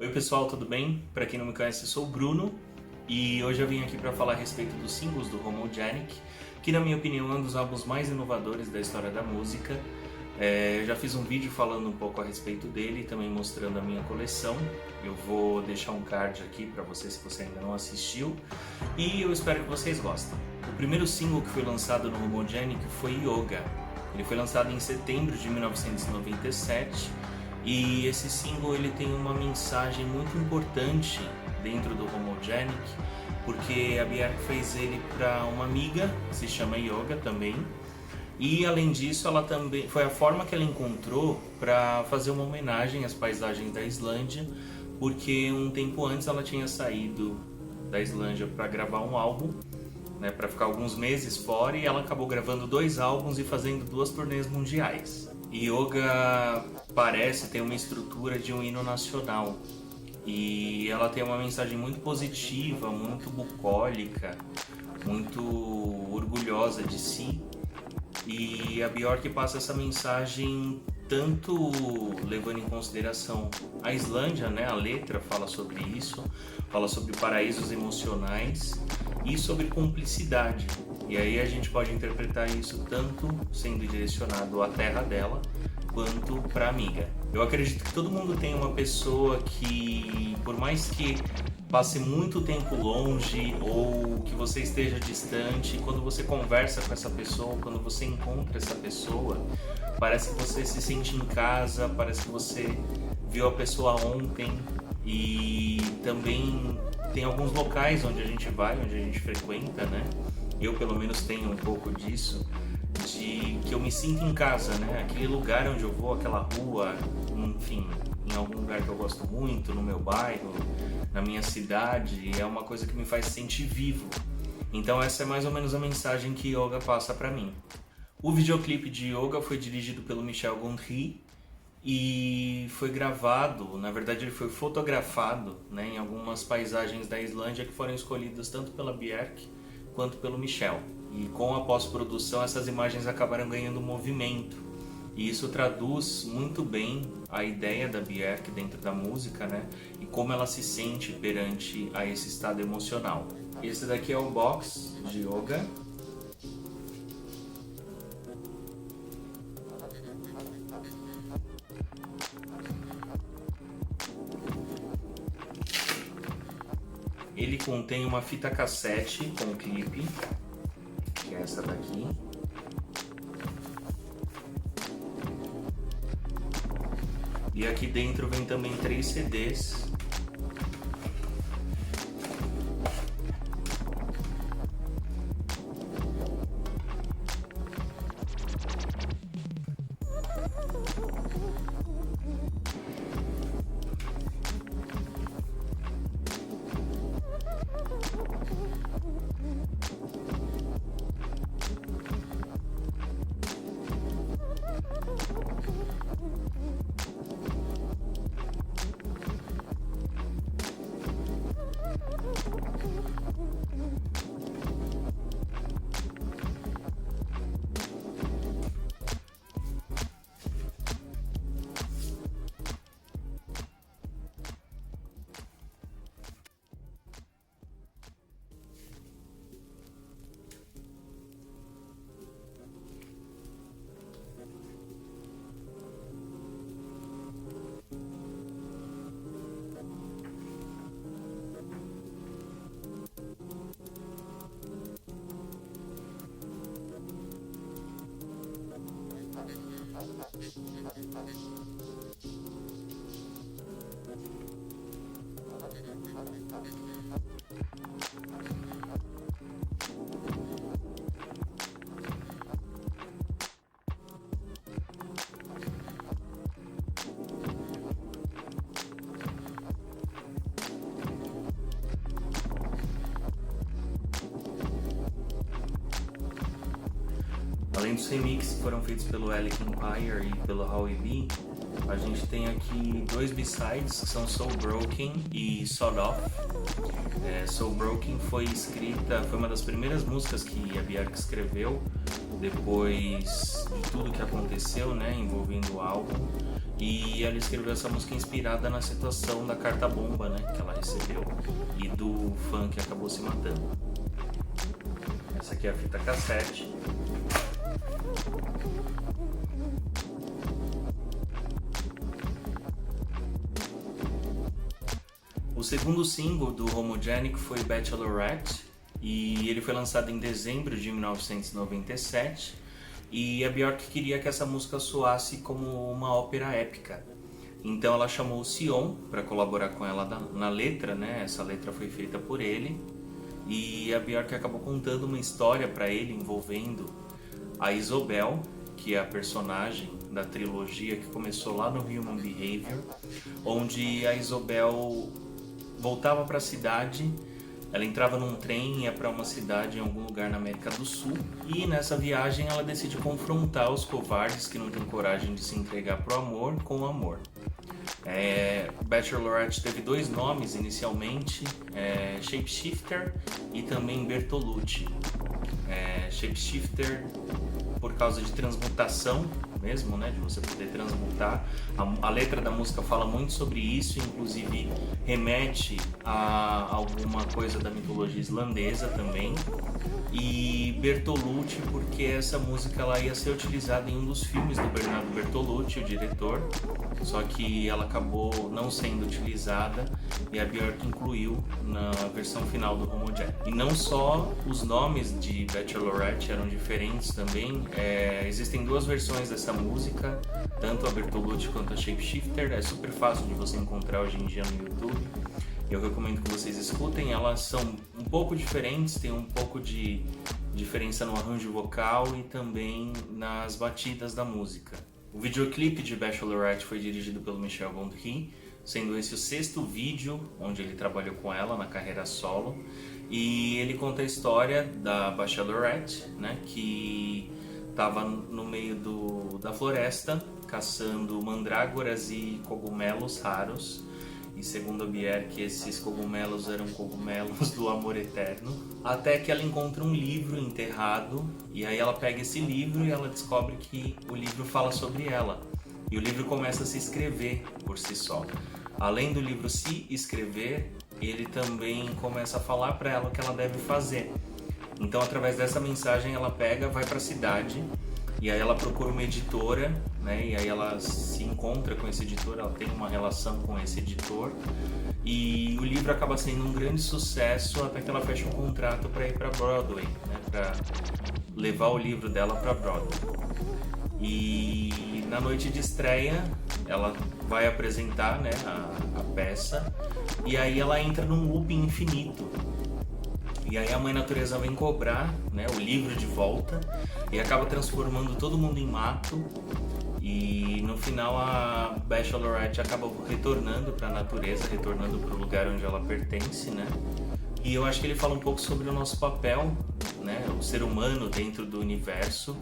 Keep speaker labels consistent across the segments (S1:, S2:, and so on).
S1: Oi pessoal, tudo bem? Para quem não me conhece, eu sou o Bruno e hoje eu vim aqui para falar a respeito dos singles do Homogenic, que na minha opinião é um dos álbuns mais inovadores da história da música. Eu já fiz um vídeo falando um pouco a respeito dele e também mostrando a minha coleção. Eu vou deixar um card aqui para você se você ainda não assistiu e eu espero que vocês gostem. O primeiro single que foi lançado no Homogenic foi Yoga. Ele foi lançado em setembro de 1997. E esse single ele tem uma mensagem muito importante dentro do Homogenic, porque a Björk fez ele para uma amiga, que se chama Yoga também. E além disso, ela também foi a forma que ela encontrou para fazer uma homenagem às paisagens da Islândia, porque um tempo antes ela tinha saído da Islândia para gravar um álbum, né, para ficar alguns meses fora, e ela acabou gravando 2 álbuns e fazendo 2 turnês mundiais. Yoga parece ter uma estrutura de um hino nacional e ela tem uma mensagem muito positiva, muito bucólica, muito orgulhosa de si, e a Björk passa essa mensagem tanto levando em consideração a Islândia, né? A letra fala sobre isso, fala sobre paraísos emocionais e sobre cumplicidade. E aí a gente pode interpretar isso tanto sendo direcionado à terra dela, quanto para a amiga. Eu acredito que todo mundo tem uma pessoa que, por mais que passe muito tempo longe ou que você esteja distante, quando você conversa com essa pessoa, quando você encontra essa pessoa, parece que você se sente em casa, parece que você viu a pessoa ontem. E também tem alguns locais onde a gente vai, onde a gente frequenta, né? Eu pelo menos tenho um pouco disso, de que eu me sinto em casa, né? Aquele lugar onde eu vou, aquela rua, enfim, em algum lugar que eu gosto muito, no meu bairro, na minha cidade, é uma coisa que me faz sentir vivo. Então essa é mais ou menos a mensagem que Yoga passa pra mim. O videoclipe de Yoga foi dirigido pelo Michel Gondry e foi gravado, na verdade ele foi fotografado, né, em algumas paisagens da Islândia que foram escolhidas tanto pela Björk quanto pelo Michel. E com a pós-produção essas imagens acabaram ganhando movimento. E isso traduz muito bem a ideia da Björk dentro da música, né? E como ela se sente perante a esse estado emocional. Esse daqui é o box de Yoga. Ele contém uma fita cassete com o clipe, que é essa daqui. E aqui dentro vem também 3 CDs. Além dos remixes que foram feitos pelo Alec Empire e pelo Howie B, a gente tem aqui 2 B-sides que são Soul Broken e Sawed Off. Soul Broken foi uma das primeiras músicas que a Björk escreveu depois de tudo que aconteceu, né, envolvendo o álbum. E ela escreveu essa música inspirada na situação da carta bomba, né, que ela recebeu e do fã que acabou se matando. Essa aqui é a fita cassete. O segundo single do Homogenic foi Bachelorette e ele foi lançado em dezembro de 1997 e a Björk queria que essa música soasse como uma ópera épica. Então ela chamou o Sion para colaborar com ela na letra, né? Essa letra foi feita por ele e a Björk acabou contando uma história para ele envolvendo a Isobel, que é a personagem da trilogia que começou lá no Human Behavior, onde a Isobel voltava para a cidade, ela entrava num trem e ia para uma cidade em algum lugar na América do Sul e nessa viagem ela decide confrontar os covardes que não têm coragem de se entregar pro amor com o amor. Bachelorette teve dois nomes inicialmente, Shapeshifter e também Bertolucci. Shapeshifter por causa de transmutação mesmo, né, de você poder transmutar. A letra da música fala muito sobre isso, inclusive remete a alguma coisa da mitologia islandesa também. E Bertolucci porque essa música ela ia ser utilizada em um dos filmes do Bernardo Bertolucci, o diretor, só que ela acabou não sendo utilizada e a Björk incluiu na versão final do Homogenic. E não só os nomes de Bachelorette eram diferentes também, existem duas versões dessa música, tanto a Bertolucci quanto a Shapeshifter, é super fácil de você encontrar hoje em dia no YouTube. Eu recomendo que vocês escutem, elas são um pouco diferentes, tem um pouco de diferença no arranjo vocal e também nas batidas da música. O videoclipe de Bachelorette foi dirigido pelo Michel Gondry, sendo esse o sexto vídeo onde ele trabalhou com ela na carreira solo. E ele conta a história da Bachelorette, né, que estava no meio da floresta caçando mandrágoras e cogumelos raros. E segundo a Björk, esses cogumelos eram cogumelos do amor eterno. Até que ela encontra um livro enterrado e aí ela pega esse livro e ela descobre que o livro fala sobre ela. E o livro começa a se escrever por si só. Além do livro se escrever, ele também começa a falar para ela o que ela deve fazer. Então, através dessa mensagem, ela vai para a cidade e aí ela procura uma editora, né? E aí ela se encontra com esse editor, ela tem uma relação com esse editor e o livro acaba sendo um grande sucesso até que ela fecha um contrato para ir para Broadway, né? Para levar o livro dela para Broadway. E na noite de estreia ela vai apresentar, né, a peça e aí ela entra num looping infinito. E aí a Mãe Natureza vem cobrar, né, o livro de volta e acaba transformando todo mundo em mato. E no final a Bachelorette acaba retornando para a natureza, retornando para o lugar onde ela pertence, né? E eu acho que ele fala um pouco sobre o nosso papel, né, o ser humano dentro do universo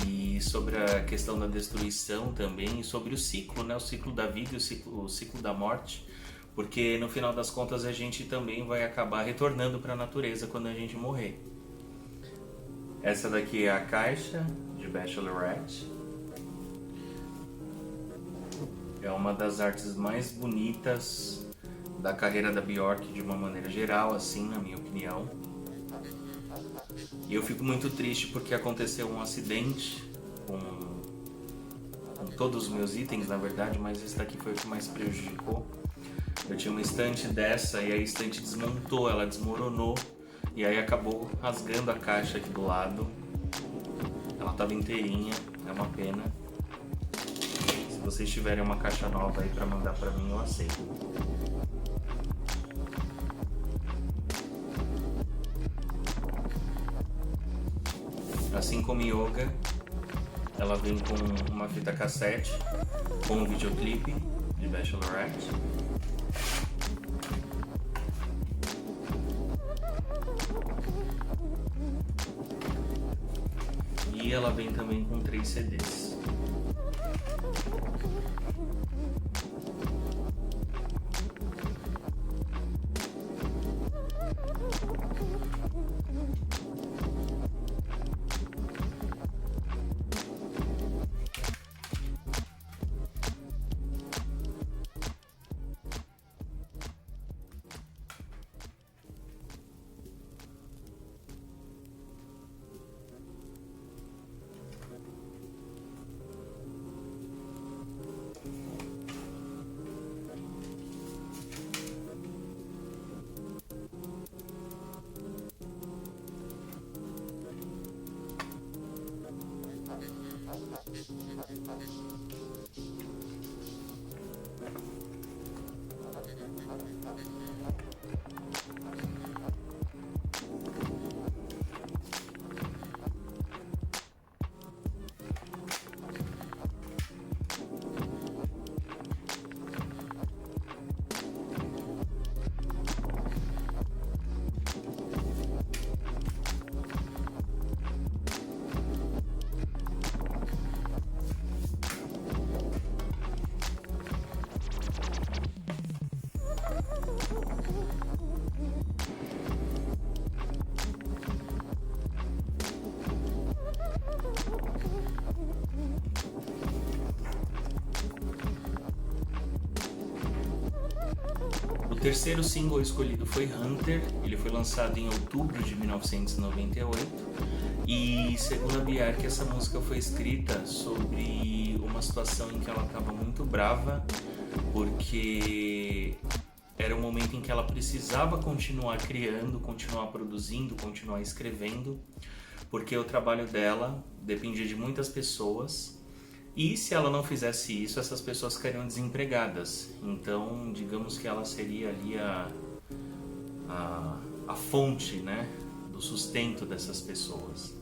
S1: e sobre a questão da destruição também e sobre o ciclo, né, o ciclo da vida e o ciclo da morte. Porque no final das contas a gente também vai acabar retornando para a natureza quando a gente morrer. Essa daqui é a caixa de Bachelorette. É uma das artes mais bonitas da carreira da Björk de uma maneira geral, assim, na minha opinião. E eu fico muito triste porque aconteceu um acidente com todos os meus itens, na verdade, mas esse daqui foi o que mais prejudicou. Eu tinha uma estante dessa e a estante desmontou, ela desmoronou e aí acabou rasgando a caixa aqui do lado. Ela estava inteirinha, é uma pena. Se vocês tiverem uma caixa nova aí para mandar para mim, eu aceito. Assim como Yoga, ela vem com uma fita cassete com um videoclipe de Bachelorette. E ela vem também com 3 CDs. O terceiro single escolhido foi Hunter, ele foi lançado em outubro de 1998 e, segundo a Björk, essa música foi escrita sobre uma situação em que ela estava muito brava porque era um momento em que ela precisava continuar criando, continuar produzindo, continuar escrevendo, porque o trabalho dela dependia de muitas pessoas. E se ela não fizesse isso, essas pessoas ficariam desempregadas. Então, digamos que ela seria ali a fonte, né, do sustento dessas pessoas.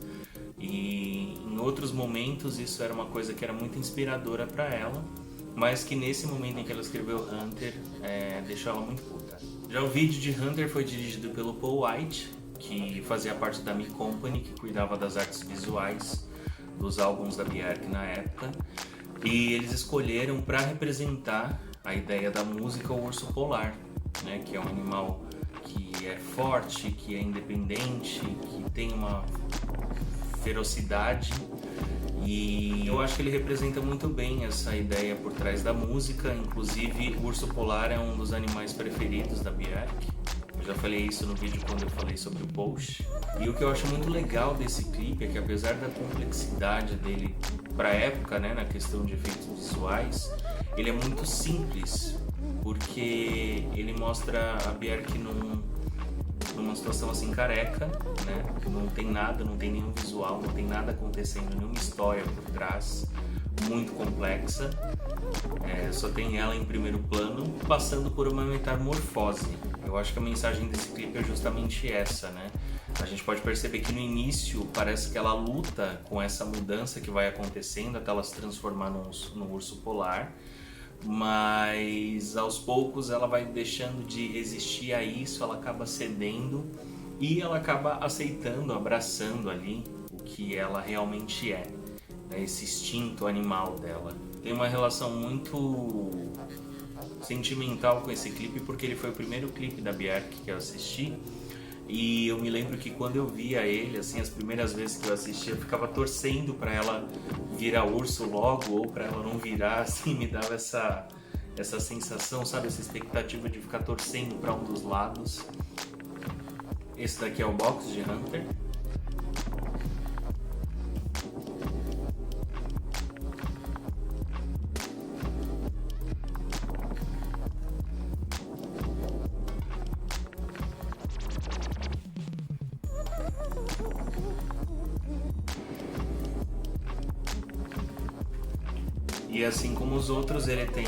S1: E em outros momentos isso era uma coisa que era muito inspiradora para ela, mas que nesse momento em que ela escreveu Hunter, deixou ela muito puta. Já o vídeo de Hunter foi dirigido pelo Paul White, que fazia parte da Me Company, que cuidava das artes visuais dos álbuns da Björk na época, e eles escolheram para representar a ideia da música o urso polar, né, que é um animal que é forte, que é independente, que tem uma ferocidade, e eu acho que ele representa muito bem essa ideia por trás da música. Inclusive, o urso polar é um dos animais preferidos da Björk. Eu já falei isso no vídeo quando eu falei sobre o Post. E o que eu acho muito legal desse clipe é que, apesar da complexidade dele para a época, né, na questão de efeitos visuais, ele é muito simples, porque ele mostra a Björk numa situação assim careca, né? Não tem nada, não tem nenhum visual, não tem nada acontecendo, nenhuma história por trás, muito complexa. Só tem ela em primeiro plano, passando por uma metamorfose. Eu acho que a mensagem desse clipe é justamente essa, né? A gente pode perceber que no início parece que ela luta com essa mudança que vai acontecendo até ela se transformar num urso polar, mas aos poucos ela vai deixando de resistir a isso, ela acaba cedendo e ela acaba aceitando, abraçando ali o que ela realmente é, né? Esse instinto animal dela. Tem uma relação muito sentimental com esse clipe, porque ele foi o primeiro clipe da Björk que eu assisti, e eu me lembro que quando eu via ele, assim, as primeiras vezes que eu assisti, eu ficava torcendo para ela virar urso logo, ou para ela não virar, assim, me dava essa sensação, sabe, essa expectativa de ficar torcendo para um dos lados. Esse daqui é o box de Hunter. E assim como os outros, ele tem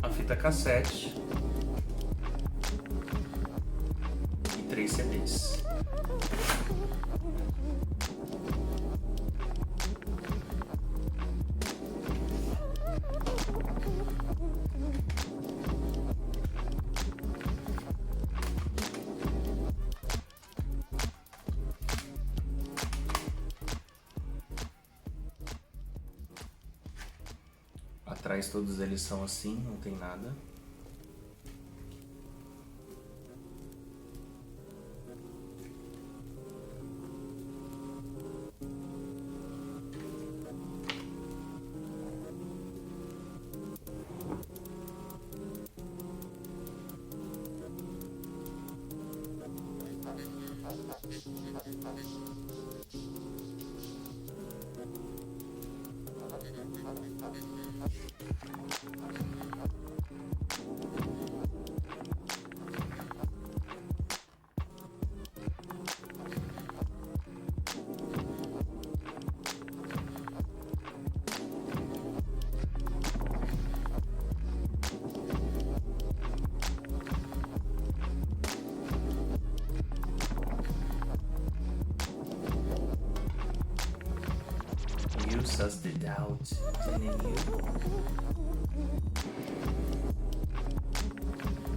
S1: a fita cassete e 3 CDs. Atrás todos eles são assim, não tem nada. Pulse as the doubt, turning you.